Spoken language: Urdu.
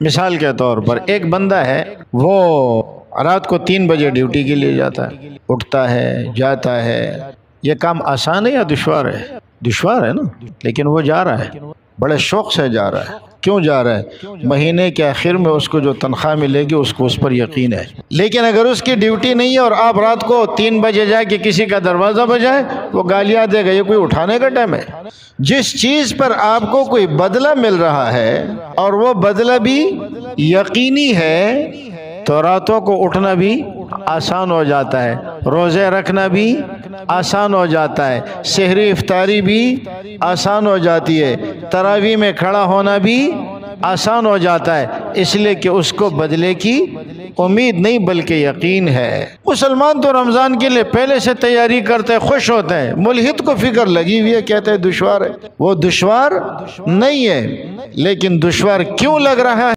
مثال کے طور پر ایک بندہ ہے، وہ رات کو 3 بجے ڈیوٹی کے لیے جاتا ہے، اٹھتا ہے، جاتا ہے۔ یہ کام آسان ہے یا دشوار ہے؟ دشوار ہے نا، لیکن وہ جا رہا ہے، بڑے شوق سے جا رہا ہے۔ کیوں جا رہا ہے؟ مہینے کے آخر میں اس کو جو تنخواہ ملے گی اس کو اس پر یقین ہے۔ لیکن اگر اس کی ڈیوٹی نہیں ہے اور آپ رات کو 3 بجے جا کے کسی کا دروازہ بجائے، وہ گالیاں دے گا، یہ کوئی اٹھانے کا ٹائم ہے؟ جس چیز پر آپ کو کوئی بدلہ مل رہا ہے اور وہ بدلہ بھی یقینی ہے، تو راتوں کو اٹھنا بھی آسان ہو جاتا ہے، روزے رکھنا بھی آسان ہو جاتا ہے، سحری افطاری بھی آسان ہو جاتی ہے، تراویح میں کھڑا ہونا بھی آسان ہو جاتا ہے، اس لیے کہ اس کو بدلے کی امید نہیں بلکہ یقین ہے۔ مسلمان تو رمضان کے لیے پہلے سے تیاری کرتے، خوش ہوتے ہیں۔ ملحد کو فکر لگی ہوئی ہے، کہتے ہیں دشوار ہے۔ وہ دشوار نہیں ہے، لیکن دشوار کیوں لگ رہا ہے؟